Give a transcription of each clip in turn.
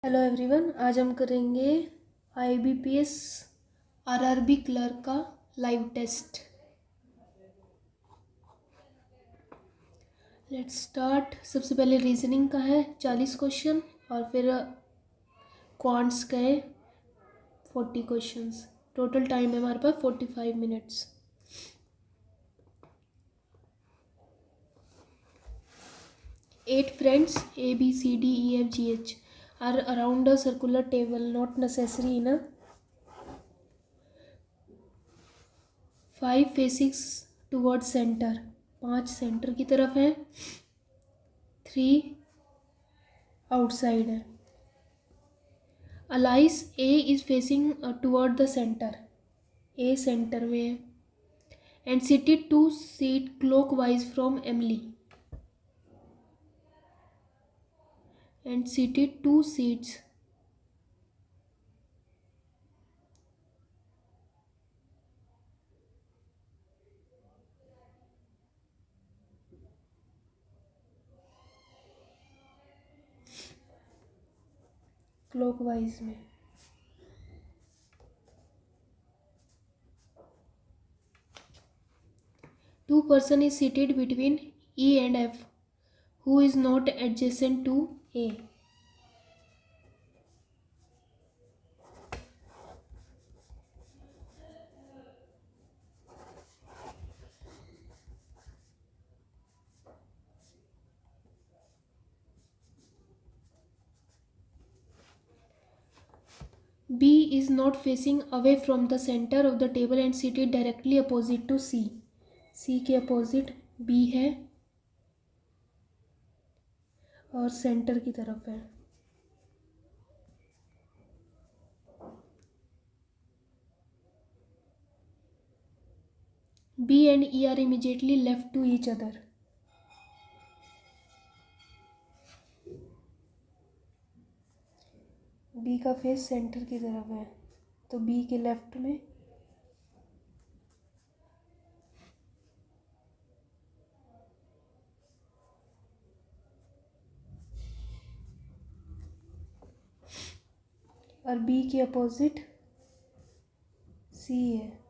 Hello everyone, आज हम करेंगे IBPS RRB क्लर्क का लाइव टेस्ट। Let's start. सबसे पहले रीजनिंग का है 40 क्वेश्चन और फिर क्वांट्स का है 40 क्वेश्चंस। टोटल टाइम है हमारे पास 45 minutes. Eight friends ABCDEFGH are around a circular table, not necessary in a 5 facing towards center। 5 centre की तरफ है, 3 आउटसाइड है। Alice A is facing toward the centre. A centre में है and seated 2 seat clock wise from Emily. And seated 2 seats clock wise में। Two person is seated between E and F who is not adjacent to A। B is not facing away from the center of the table and seated directly opposite to C। C के opposite B है और centre की तरफ है। B and E are immediately left to each other। B का face centre की तरफ है तो B के लेफ्ट में और B के अपोजिट C है।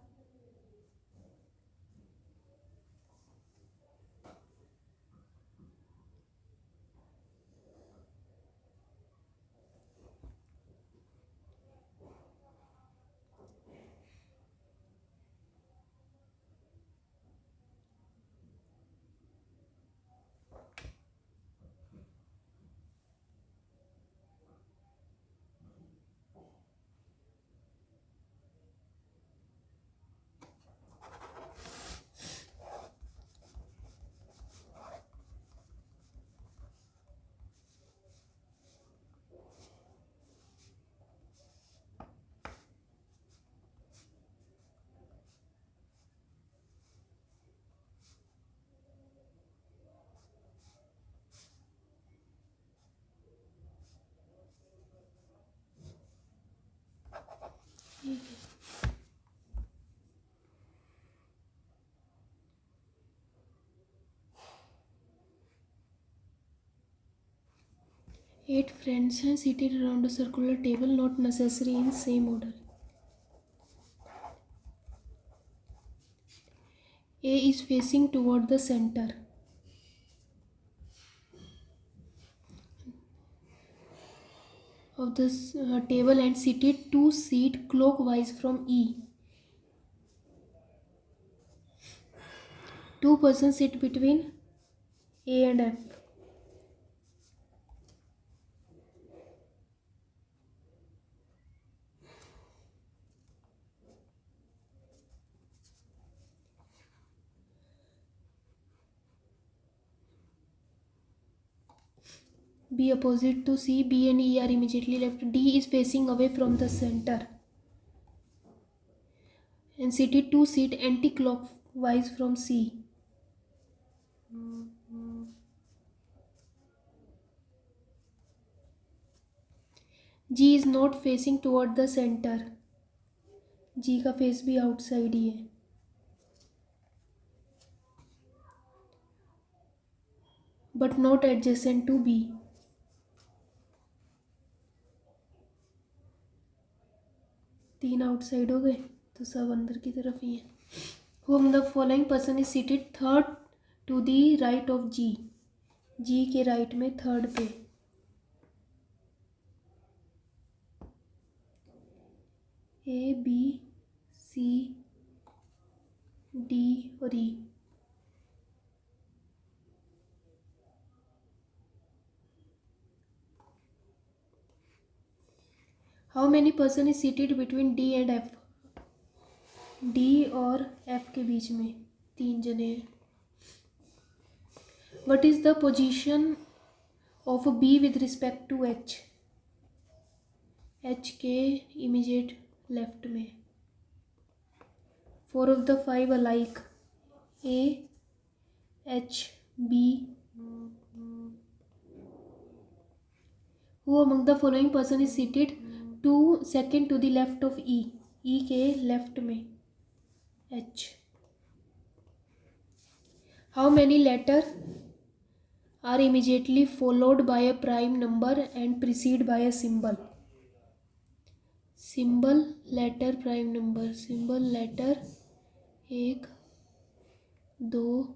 Eight friends हैं seated around a circular table, not necessary in same order। A is facing toward the center of the table and seated 2 seat clockwise from E। 2 persons sit between A and F। B opposite to C, B and E are immediately left। D is facing away from the center and seated 2 seat anti-clockwise from C। G is not facing toward the center। G का face भी outside he है। But not adjacent to B। 3 outside हो गए तो सब अंदर की तरफ ही है. Whom the following person is seated third to the right of G. G के राइट में थर्ड पे. A B C D और E. How many person is seated between D and F? D और F के बीच में 3 जने हैं. What is the position of B with respect to H? H के immediate left में. 4 of the 5 alike. A H B. Who among the following person is seated second to the left of E? E के left में H. How many letters are immediately followed by a prime number and preceded by a symbol? Symbol, letter, prime number. Symbol, letter 1 2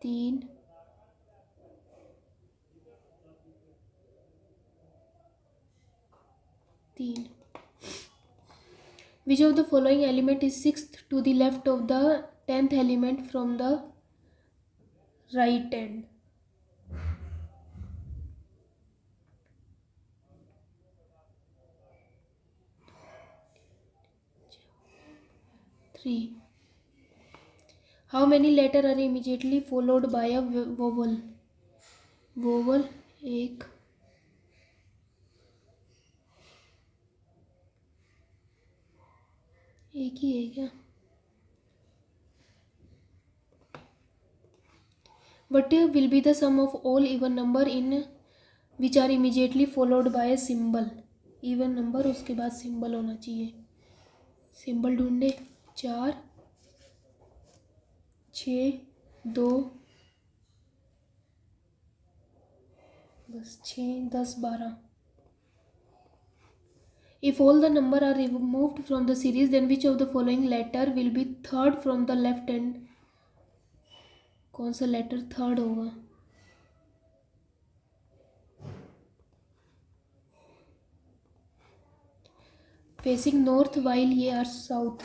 3 3. Which of the following element is sixth to the left of the 10th element from the right hand? 3. How many letters are immediately followed by a vowel? Vowel 1. एक ही है क्या? What will be the sum of all even number in which are immediately followed by a symbol? Even number उसके बाद symbol होना चाहिए. Symbol ढूंढे. 4 6 2 बस 6 10 12. If all the number are removed from the series, then which of the following letter will be third from the left hand? कौन सा letter third होगा? Facing north while ye are south.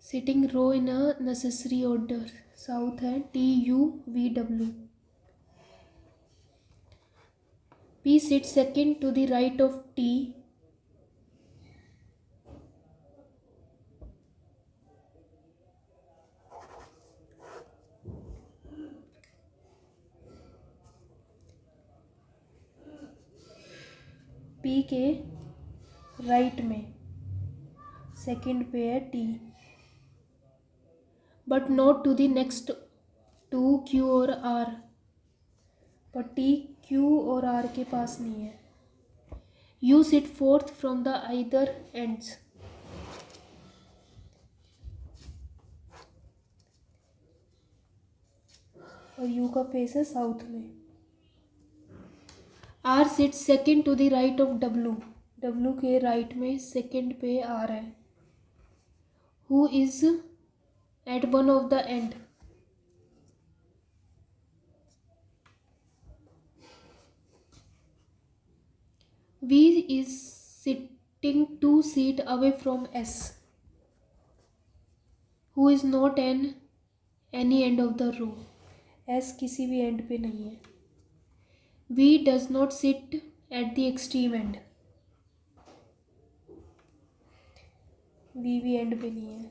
Sitting row in a necessary order. South है TUVW. P sits second to the right of T. P के right में second पे है T. But not to the next to Q और R. पर T Q और R के पास नहीं है. U sit fourth from the either ends. और U का फेस है साउथ में. R sits second to the right of W. W के राइट में सेकंड पे R है. Who is at one of the end? V is sitting 2 seats away from S. Who is not an any end of the row? S किसी भी end पे नहीं है. V does not sit at the extreme end. V भी end पे नहीं है.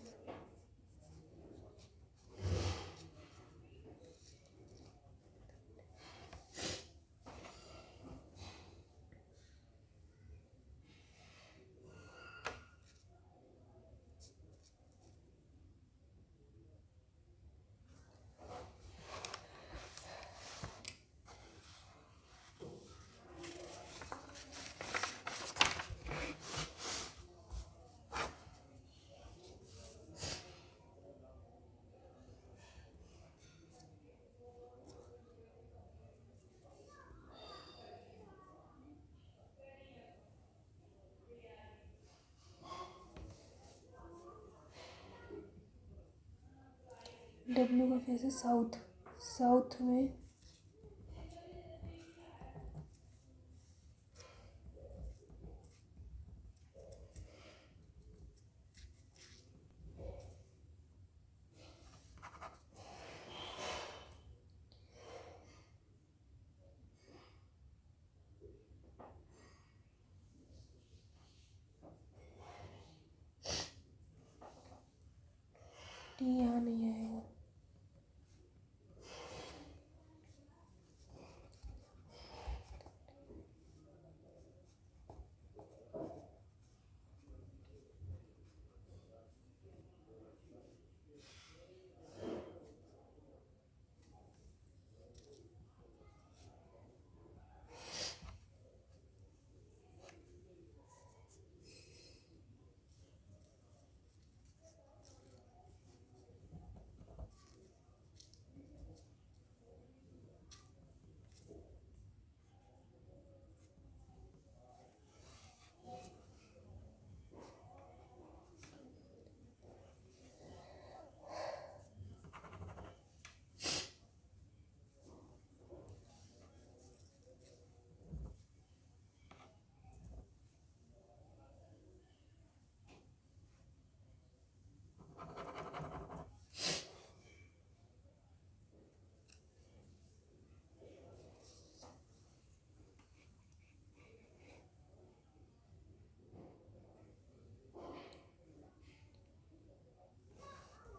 W का फेस है साउथ, साउथ में टी यहाँ नहीं आएगा।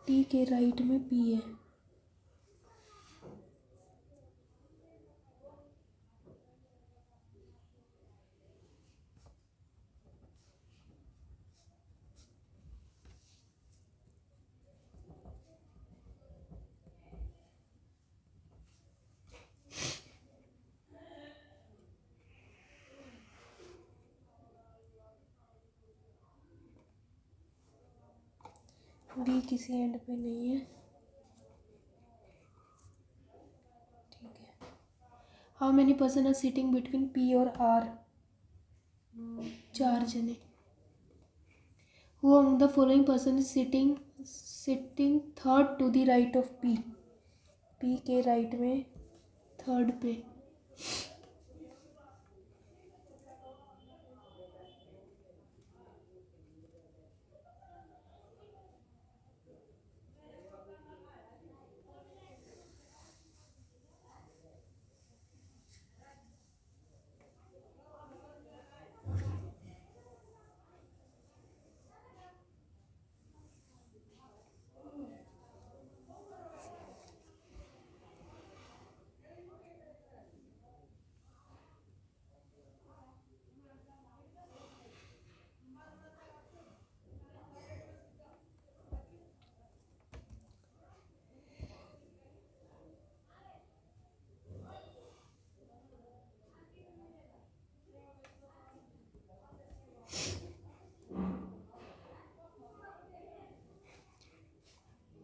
टी के राइट में पी है। वी किसी एंड पे नहीं है, ठीक है। How many person are sitting between P और आर? 4 जने। Who among the following person is sitting third to the right of P? P के राइट में थर्ड पे।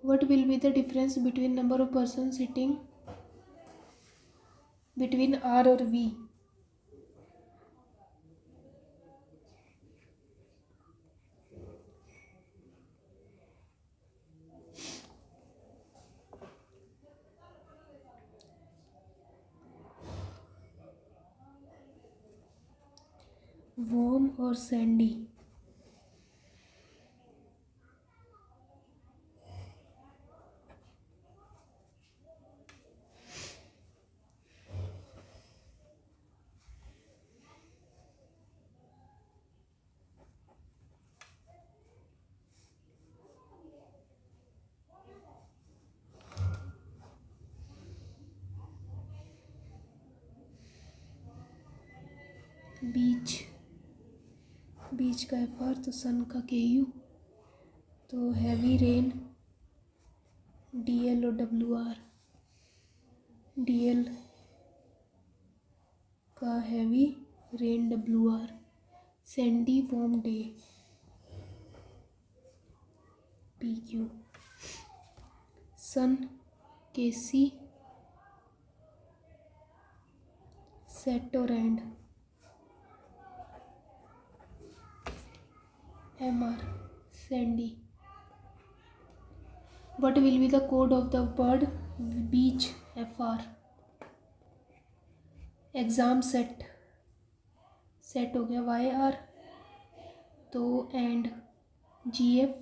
What will be the difference between number of persons sitting between R और V? Warm और sandy. Beach, beach का F R, तो sun का K U, तो heavy rain D L और डब्ल्यू आर। डी एल का heavy rain W R. Sandy warm day P Q. Sun K C, set और and M R. Sandy What will be the code of the word beach? FR. Exam set, set हो गया YR, तो and GF,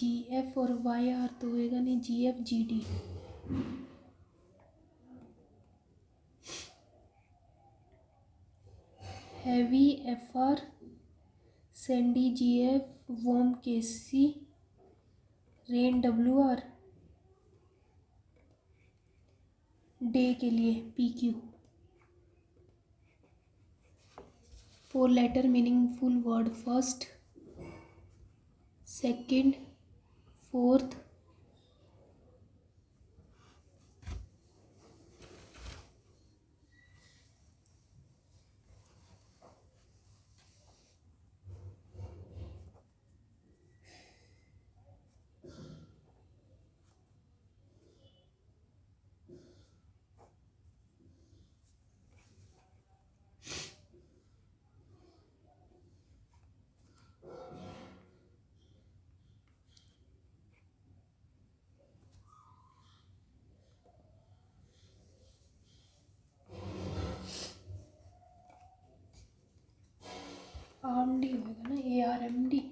GF और YR तो होएगा नहीं, GF GD। Heavy FR, sandy GF, warm KC, rain WR, day के लिए PQ। 4 letter meaningful word, first, second, fourth, RMD होगा ना, ARMD।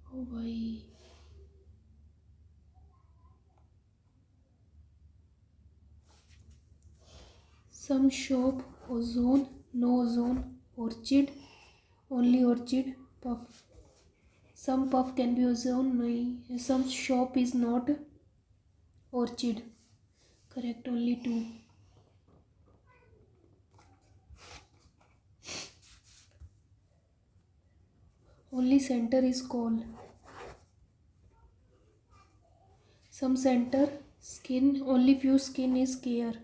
ओ भाई, some shop ozone, no ozone, orchid, only orchid, puff. Some puff can be ozone, नहीं। Some shop is not orchid, correct, only 2। Only centre is call. Some centre skin, only few skin is care.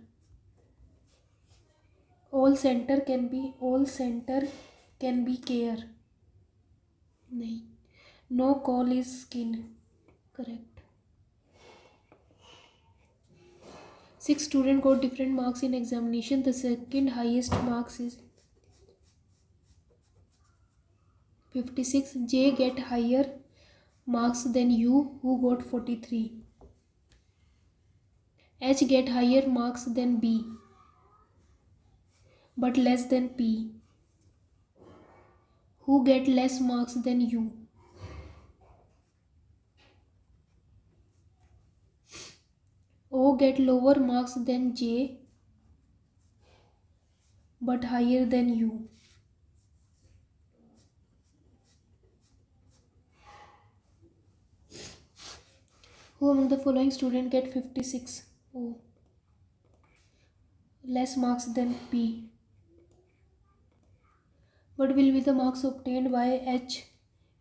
All centre can be care, नहीं। No call is skin, correct. 6 students got different marks in examination. The second highest marks is 56. J get higher marks than U, who got 43. H get higher marks than B, but less than P, who get less marks than U. O get lower marks than J, but higher than U. Who among the following student get 56? O. Less marks than P. What will be the marks obtained by H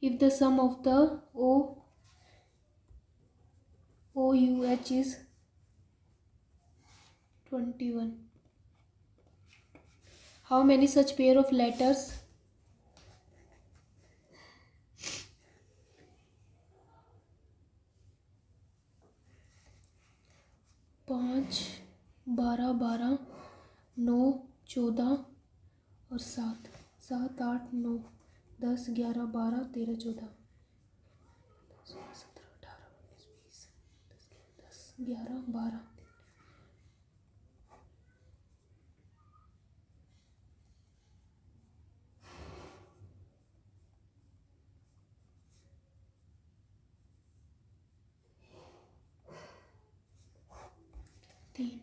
if the sum of the OUH is 21? How many such pair of letters? 5, 12, 12, 9, 14 और 7। 7 8 9 10 11 12 13 14 16 17 18 19 20 10 11 12 3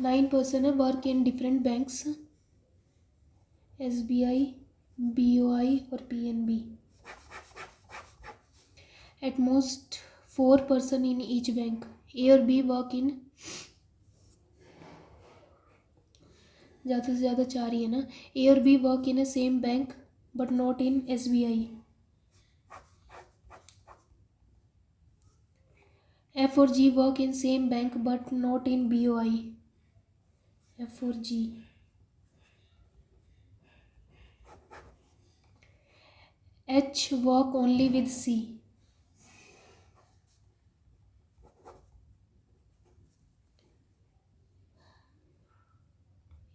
9 person है work in different banks SBI BOI और PNB at most 4 person in each bank. A और B work in ज़्यादा से ज़्यादा 4 ही है ना. A और B work in a same bank but not in SBI. F और G work in same bank but not in BOI. F और G. H work only with C.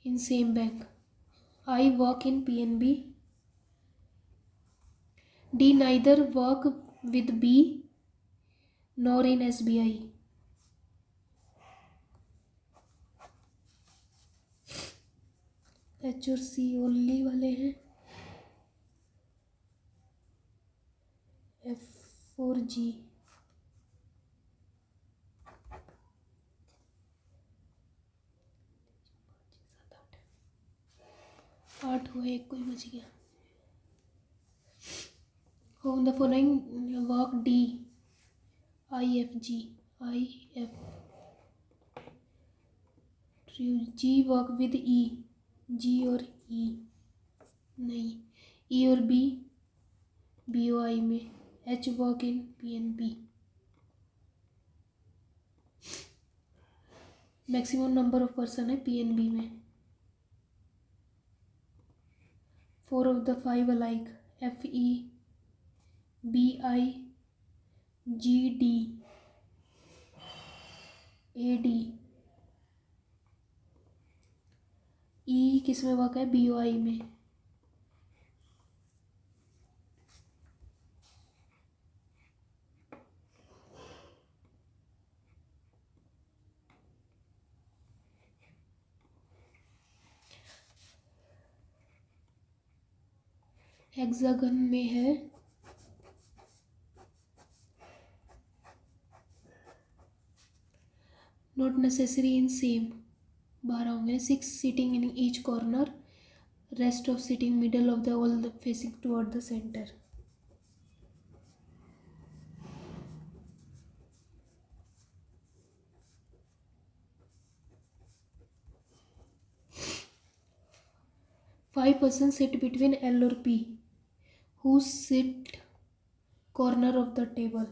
In same bank. I work in PNB. D neither work with B nor in SBI. H और C only वाले हैं. F और G. 8 हुए, एक कोई बच गया. From the following work D IFG IF G work with E. G और E नहीं. E और B BOI में. H work in PNB. Maximum number of person है PNB में. 4 of the 5 alike. FE BI GD AD. E किस में work है? BOI में. हेक्सागन में है नॉट नेसेसरी इन सेम. 12 होंगे. 6 sitting in each corner. Rest of sitting middle of the all facing toward the centre. Five person sit between L और P. Who sit corner of the table?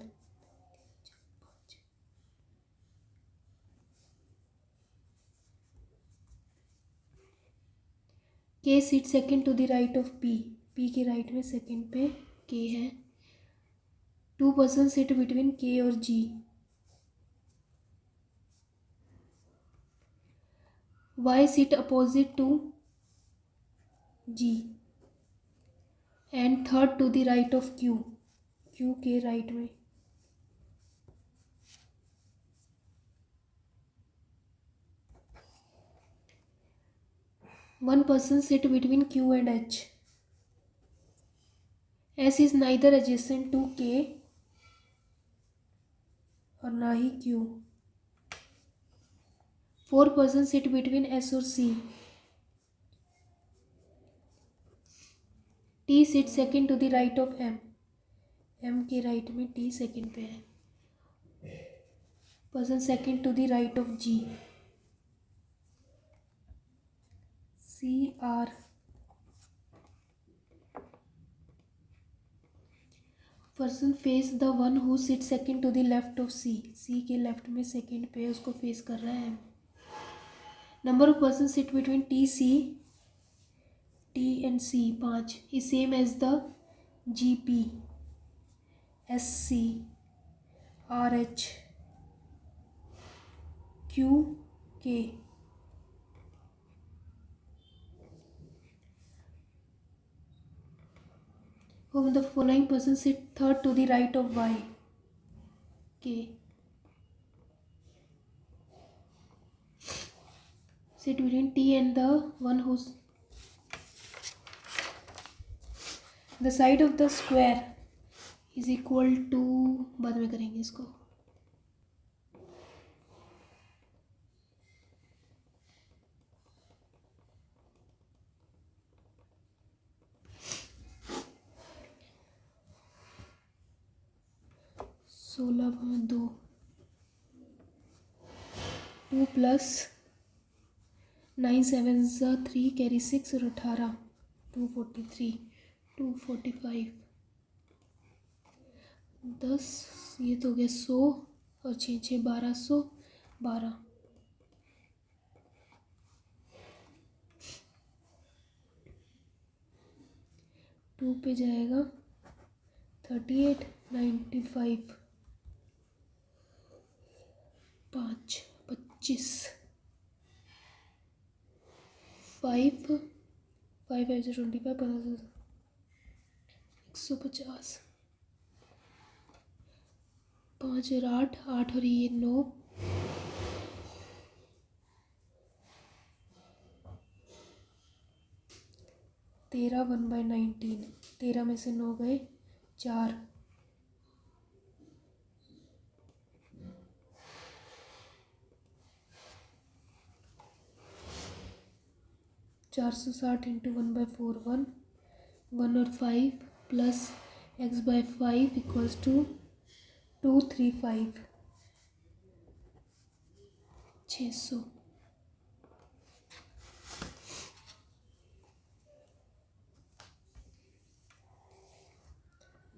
K sit second to the right of P. P के right में second पे K है. 2 person sit between K और G. Y sit opposite to G and third to the right of Q. Q के right में. One person sit between Q and H. S is neither adjacent to K और ना ही Q. 4 person sit between S और C. T sit second to the right of M. M के right में T second पे है. Person second to the right of G. C R. Person face the one who sits second to the left of C. C के left में second पे उसको face कर रहा है. Number of persons sit between T and C 5 is same as the GP SC RH QK. Whom the following person sit third to the right of y? K. Sit between T and the one who's the side of the square is equal to, बाद में करेंगे इसको, सोलह दो 2 plus 9 7 3 carry 6 और 18 243 245 10 ये तो हो गया 100 और 6 6 1212 2 पे जाएगा 38 95 5 25 5 5 5 से 25 150 5 और 8 8 और ये 9 13 1/19 13 में से 9 गए 4 460 इंटू 1/4 1 1 और 5 प्लस x/5 इक्वल्स टू 235 600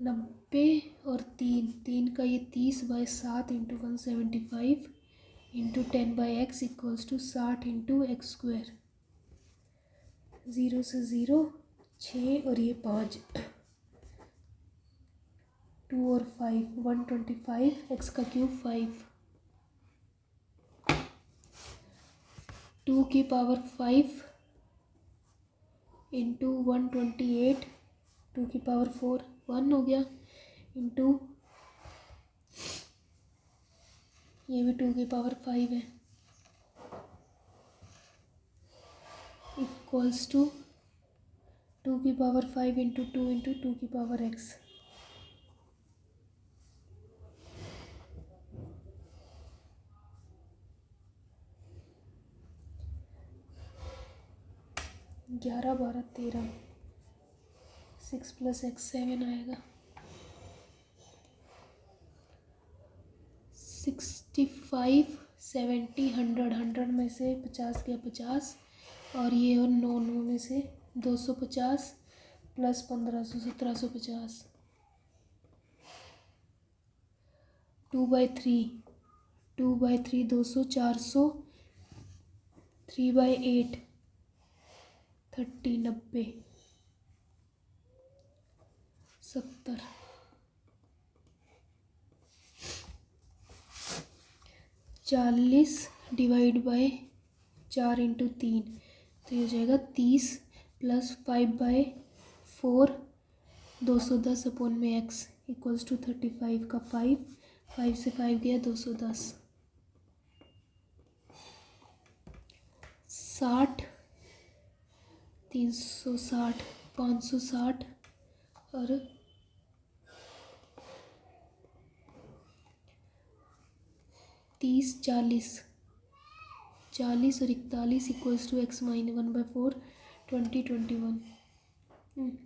90 और 3 का ये 30/7 into 175 into 10/x equals to 60 into x square 0 से 0 6 और ये 5 2 और 5 125 x का क्यूब 5 2 की पावर 5 इंटू 128 2 की पावर 4 1 हो गया इंटू ये भी 2 की पावर 5 है इक्वल्स टू 2 की पावर 5 इंटू 2 इंटू 2 की पावर x 11 12 13 6 प्लस x 7 आएगा 65 70 100 100 में से 50 गया 50 और ये और 9 9 में से 250 प्लस 1500 1750 2/3 2/3 200 400 3/8 30 90 70 40 डिवाइड बाय 4 इंटू 3 तो ये हो जाएगा 30 प्लस 5/4 210 अपॉन में x इक्वल्स टू 35 का 5 से 5 गया 210 60 360 560 और 30 40 40 और 41 equals to x minus 1/4 20 21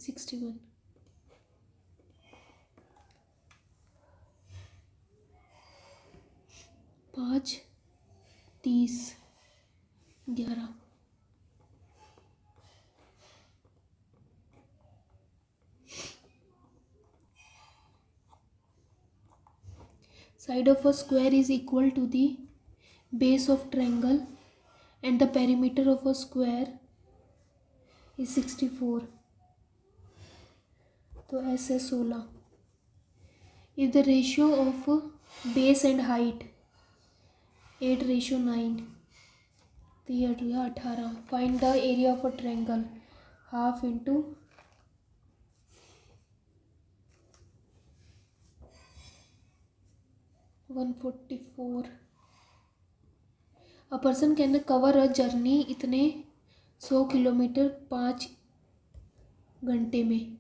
61 5 30 11 Side of a square is equal to the base of triangle and the perimeter of a square is 64. तो ऐसे 16. If the ratio of base and height 8:9 तो ये 18. Find the area of a triangle half into 144. A person can cover a journey इतने 100 kilometre 5 घंटे में.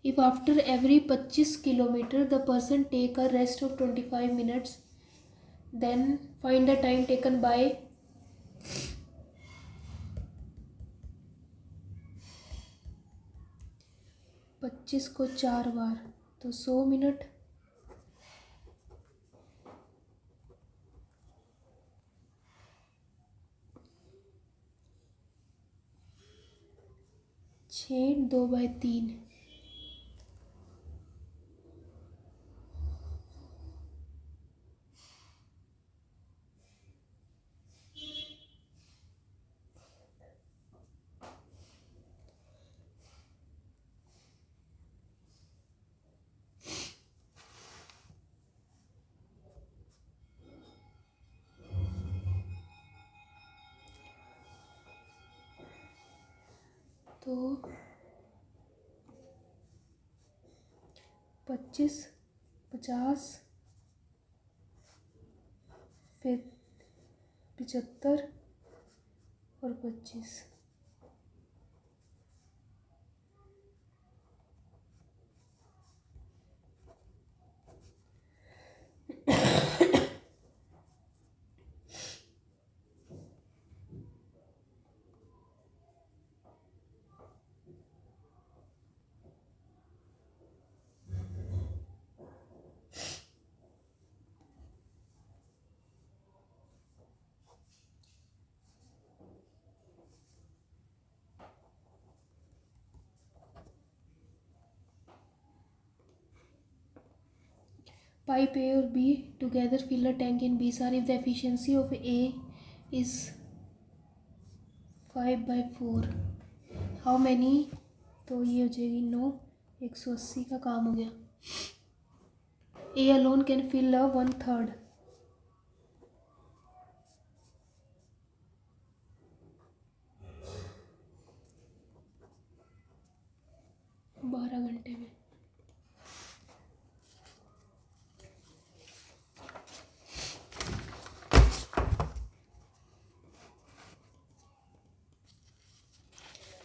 If after every 25 kilometre the person take a rest of 25 minutes, then find the time taken by 25 को 4 बार तो 100 minute. 6 2/3. तो 25 50 फिर 75 और 25. Pipe A or B together fill a tank in B star if the efficiency of A is 5/4. How many? तो ये हो जाएगी 9. 180 का काम हो गया. A alone can fill a 1/3. 12 घंटे में.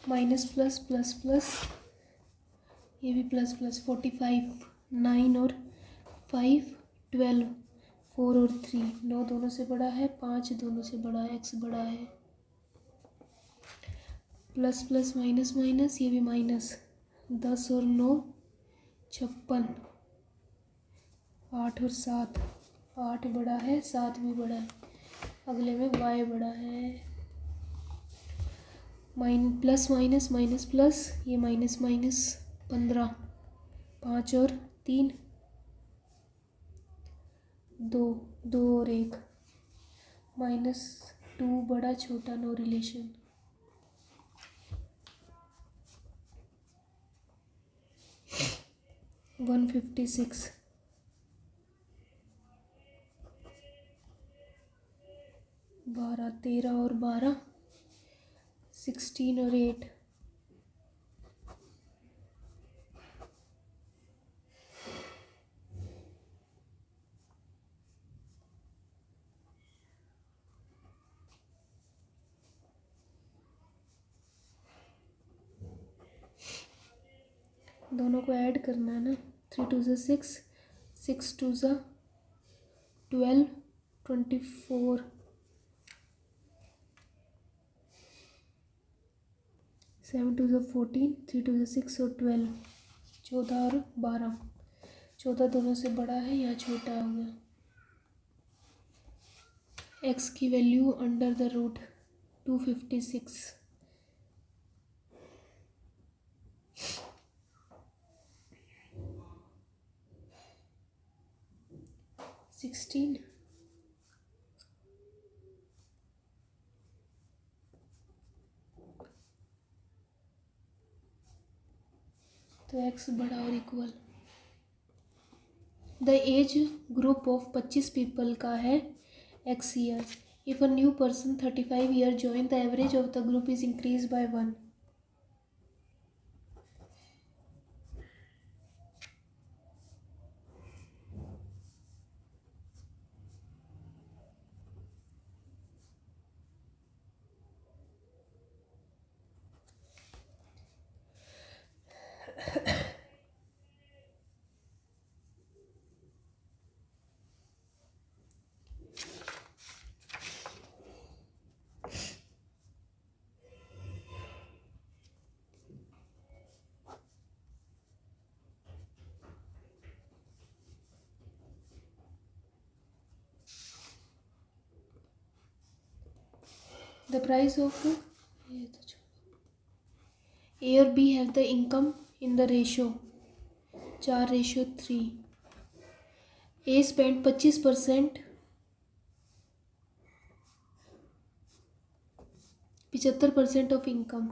माइनस प्लस प्लस प्लस ये भी प्लस प्लस. 45 9 और 5 12 4 और 3. 9 दोनों से बड़ा है, 5 दोनों से बड़ा है, x बड़ा है. प्लस प्लस माइनस माइनस ये भी माइनस. 10 और 9 56. 8 और 7. 8 बड़ा है, 7 भी बड़ा है. अगले में y बड़ा है. प्लस माइनस माइनस प्लस ये माइनस माइनस 15. 5 और 3 2 2 और 1. -2 बड़ा छोटा नो रिलेशन. $156. 12 13 और 12 16 और 8. दोनों को ऐड करना है ना. 3 2 6 6 2 12 24 7 2 14 3 2 6 और 12 14 और 12. 14 दोनों से बड़ा है, यहाँ छोटा हो गया. x की वैल्यू अंडर द रूट 256. 16. तो x बड़ा और equal. The age group of 25 people का है x years. If a new person 35 year join the average of the group is increase by 1. The price of A or B have the income in the ratio 4:3. A spent 25%, 75% of income.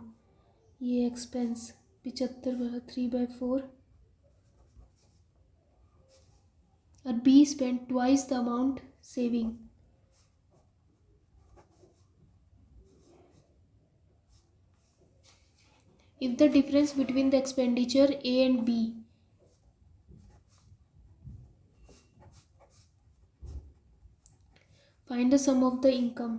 ये expense 75 3/4. और B spent twice the amount saving. If the difference between the expenditure A and B find the sum of the income.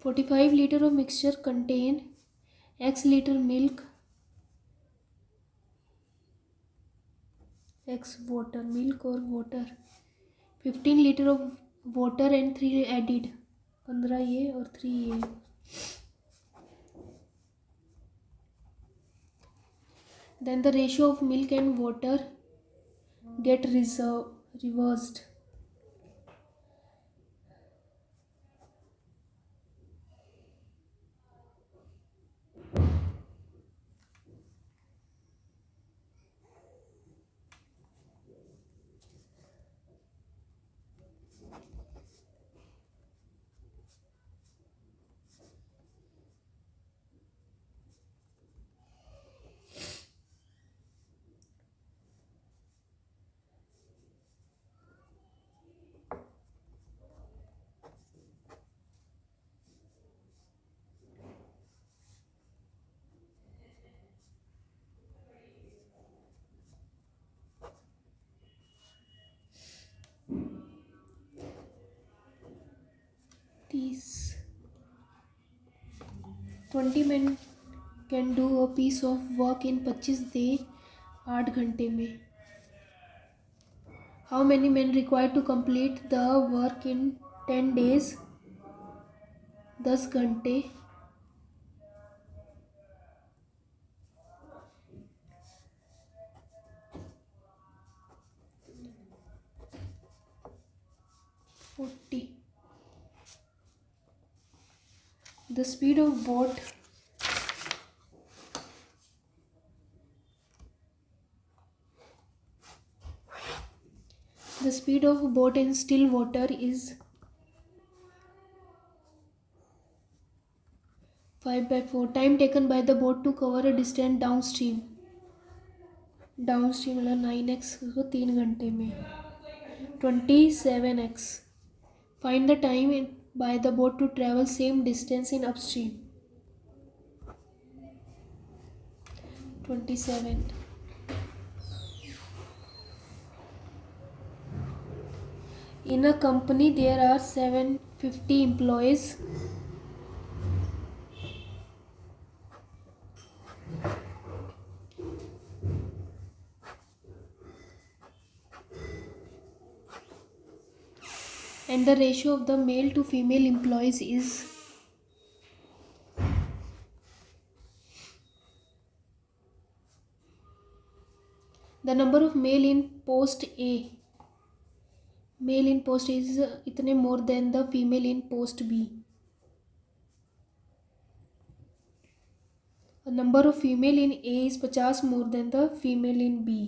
"45 liter of mixture contain X liter milk, X water, milk or water, 15 liter of water and 3 added, 15 ये और 3 ये. Then the ratio of milk and water get reversed. These 20 men can do a piece of work in 25 day 8 घंटे में. How many men required to complete the work in 10 days 10 घंटे. The speed of boat in still water is 5/4. Time taken by the boat to cover a distance downstream मतलब 9x को 3 घंटे में 27x. Find the time by the boat to travel same distance in upstream. 27. In a company there are 750 employees. And the ratio of the male to female employees is the number of male in post A. Male in post A is इतने more than the female in post B. The number of female in A is 50 more than the female in B.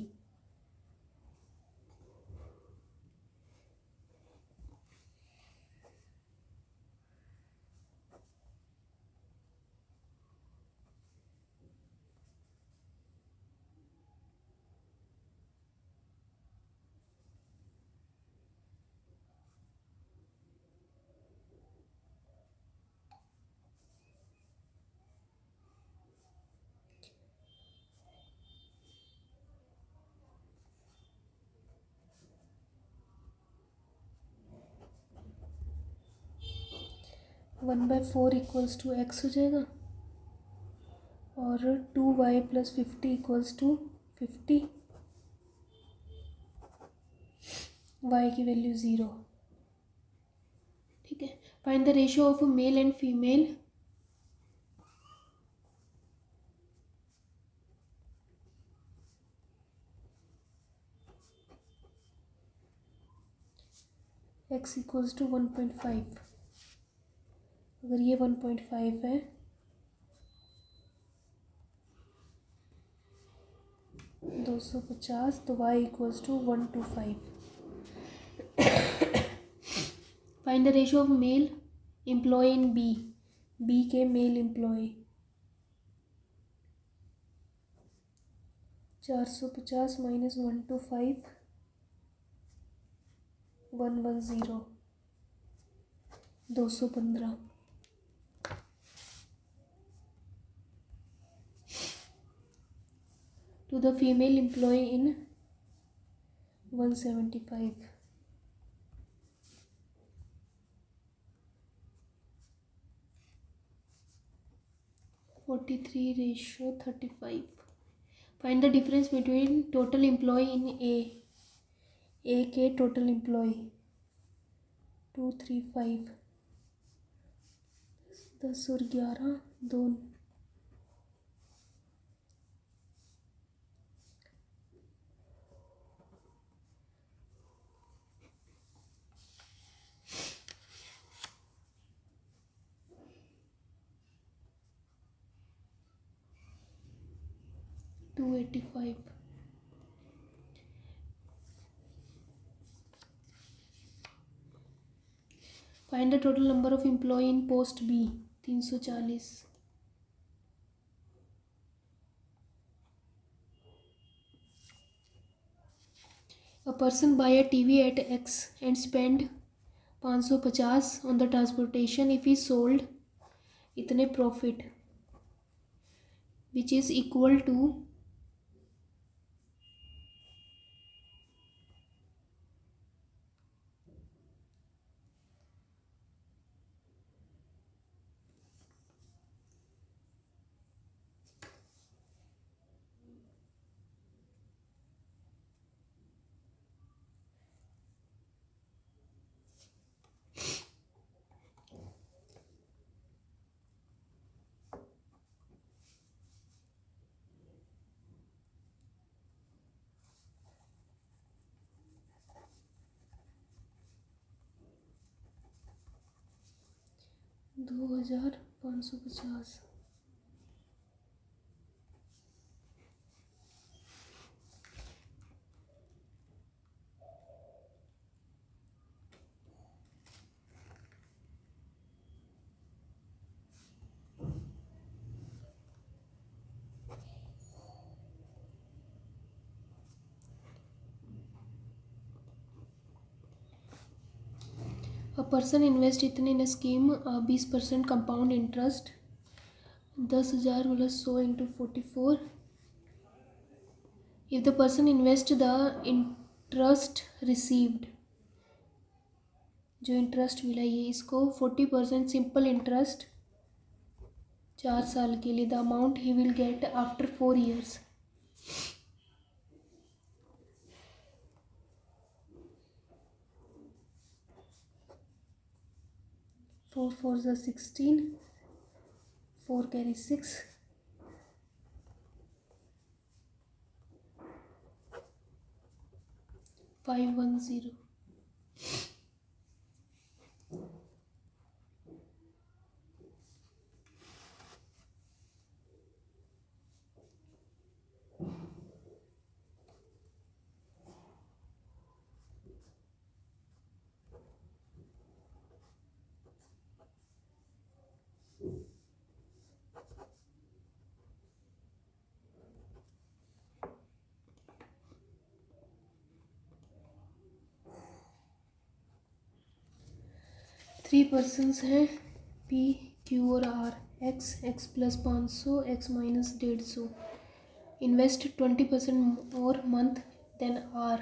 One by four equals to x हो जाएगा और 2y + 50 equals to 50. y की value 0. ठीक है. Find the ratio of male and female x equals to 1.5। अगर ये 1.5 है 250, तो y equals to 1 to 5। Find the ratio of male employee in B के male employee. 450 minus 1 to 5 110 215। to the female employee in 175। 43:35। Find the difference between total employee in A के total employee 235 10 और 11 2। 285। Find the total number of employee in post B 340। A person buy a TV at X and spend 550 on the transportation if he sold इतने profit which is equal to $2,550। A person invest इतने in a scheme 20% compound interest 10,000 plus 100 into 44। If the person invest the interest received जो interest मिला ये इसको 40% simple interest 4 साल के लिए the amount he will get after 4 years। 4 4s are 16 4 carry 6 510। Three persons हैं P Q और R x plus 500 x minus 150। Invest 20% more month than are